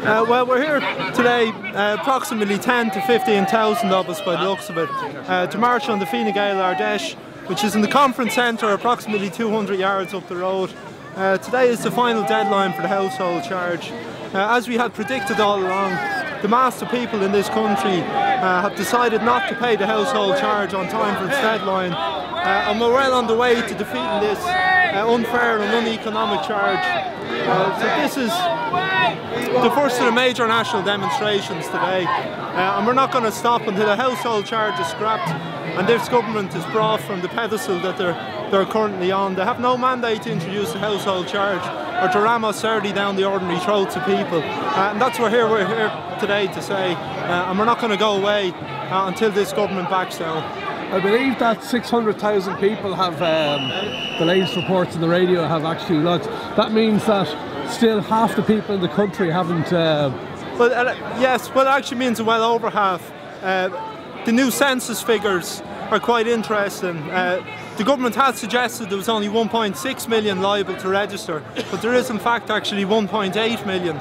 Well, we're here today, approximately 10 to 15,000 of us by the looks of it, to march on the Fine Gael Ardèche, which is in the conference centre, approximately 200 yards up the road. Today is the final deadline for the household charge. As we had predicted all along, the mass of people in this country have decided not to pay the household charge on time for its deadline, and we're well on the way to defeating this unfair and uneconomic charge. So this is the first of the major national demonstrations today, and we're not going to stop until the household charge is scrapped and this government is brought from the pedestal that they're currently on. They have no mandate to introduce the household charge or to ram austerity down the ordinary throats of people, and that's what we're here today to say, and we're not going to go away until this government backs down. I believe that 600,000 people have, the latest reports on the radio have actually lodged. That means that still half the people in the country haven't... Yes, well, it actually means well over half. The new census figures are quite interesting. The government has suggested there was only 1.6 million liable to register, but there is in fact actually 1.8 million.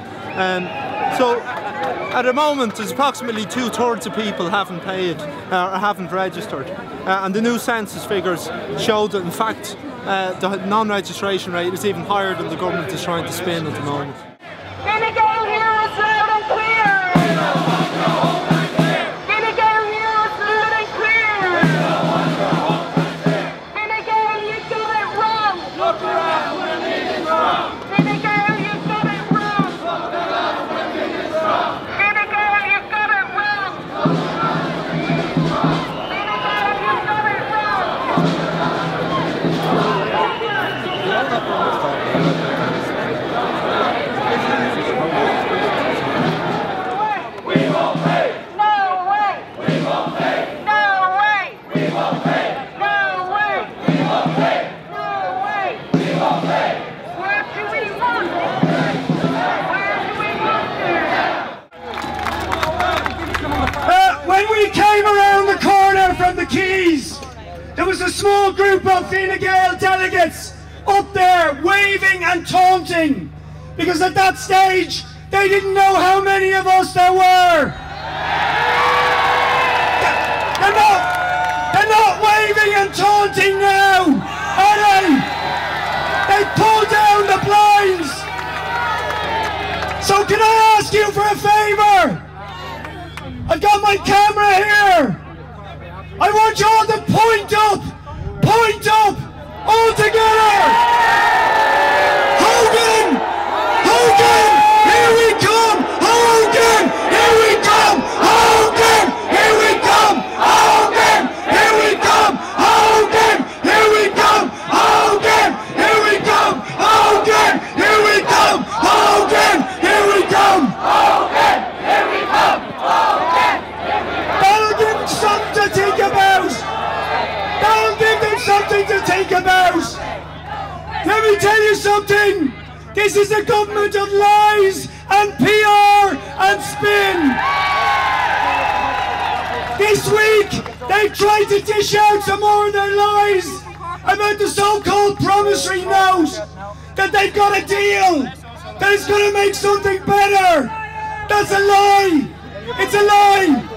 So at the moment there's approximately 2/3 of people haven't paid or haven't registered, and the new census figures show that in fact the non-registration rate is even higher than the government is trying to spin at the moment. Fine Gael here is loud and clear! Fine Gael here is loud and clear! Fine Gael, you got it wrong! Look around when it is wrong! Fine Gael, you got it wrong! Look around when it is wrong! Fine Gael, you got it wrong! Look around when it is wrong! Fine Gael, you got it wrong! When we came around the corner from the quays, there was a small group of Fine Gael delegates up there waving and taunting, because at that stage they didn't know how many of us there were. They're not waving and taunting now, are they? They pulled down the blinds. So can I ask you for a favour? I've got my camera here. I want you all to point up, all together. Hogan, Hogan, here we come. Hogan, here we come. Hogan, here we come. Hogan, here we come. Hogan, here we come. Hogan, here we come. Hogan, here we come. Hogan, here we come. Hogan, here we come. Hogan, here we come. That'll give them something to think about. That'll give them something to think about. Let me tell you something. This is a government of lies and PR and spin. This week, they've tried to dish out some more of their lies about the so-called promissory note, that they've got a deal, that it's going to make something better. That's a lie. It's a lie.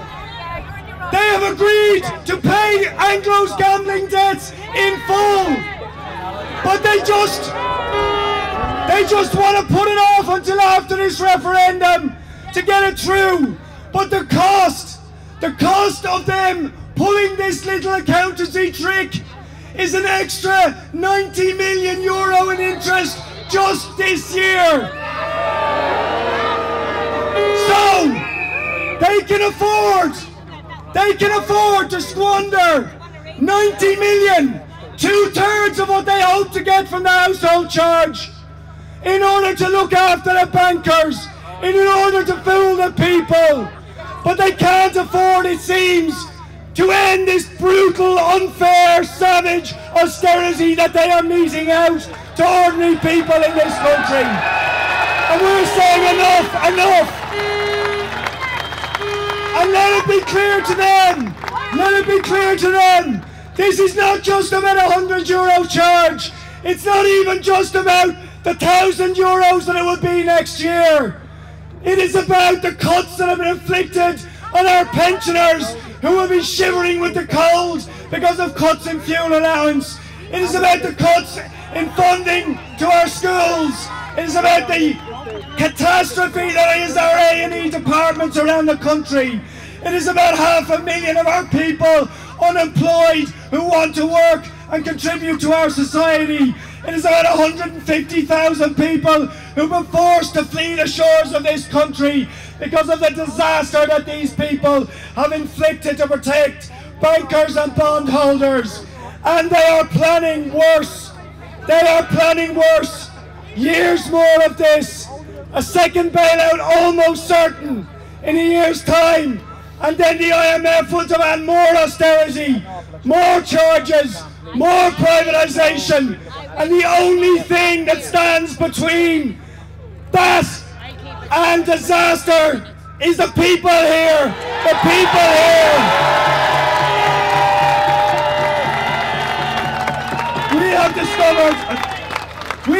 They have agreed to pay Anglo's gambling debts in full, but they just want to put it off until after this referendum to get it through. But the cost of them pulling this little accountancy trick is an extra 90 million euro in interest just this year. So they can afford to squander 90 million, 2/3 of what they hope to get from the household charge, in order to look after the bankers, in order to fool the people. But they can't afford, it seems, to end this brutal, unfair, savage austerity that they are meting out to ordinary people in this country. And we're saying enough, enough. And let it be clear to them, let it be clear to them, this is not just about a €100 charge. It's not even just about the €1,000 that it will be next year. It is about the cuts that have been inflicted on our pensioners who will be shivering with the cold because of cuts in fuel allowance. It is about the cuts in funding to our schools. It is about the catastrophe that is our A&E departments around the country. It is about 500,000 of our people unemployed who want to work and contribute to our society. It is about 150,000 people who've been forced to flee the shores of this country because of the disaster that these people have inflicted to protect bankers and bondholders. And they are planning worse. They are planning worse. Years more of this. A second bailout almost certain in a year's time. And then the IMF will demand more austerity, more charges, more privatisation. And the only thing that stands between that and disaster is the people here. The people here. We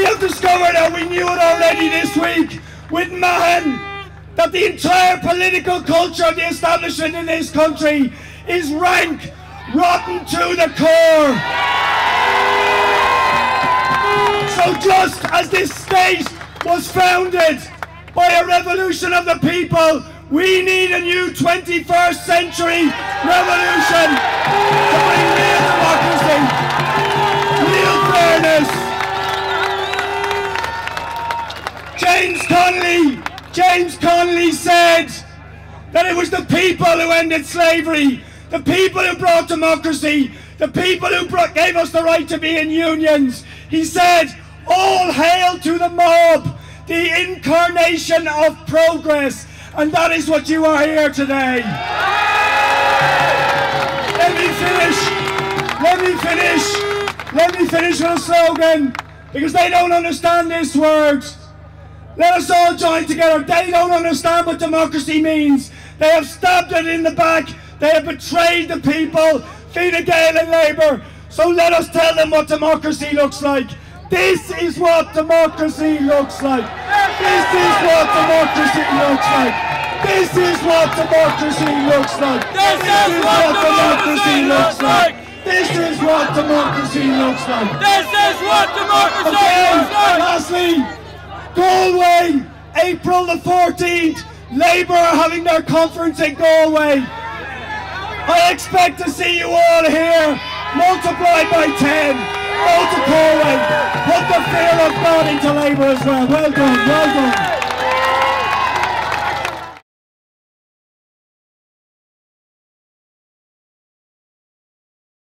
have discovered, and we knew it already this week with Mahon, that the entire political culture of the establishment in this country is rank, rotten to the core. So just as this state was founded by a revolution of the people, we need a new 21st century revolution to bring real democracy, real fairness. James Connolly said that it was the people who ended slavery, the people who brought democracy, the people who gave us the right to be in unions. He said, all hail to the mob, the incarnation of progress. And that is what you are here today. Let me finish with a slogan, because they don't understand this word. Let us all join together. They don't understand what democracy means. They have stabbed it in the back. They have betrayed the people, Fine Gael and Labour. So let us tell them what democracy looks like. This is what democracy looks like. This is what democracy looks like. This is what democracy looks like. This is what democracy looks like. This is what democracy looks like. This is what democracy looks like. Lastly, Galway, April the 14th, Labour are having their conference in Galway. I expect to see you all here, multiplied by 10. Go to Galway, put the fear of God into Labour as well. Well done, well done.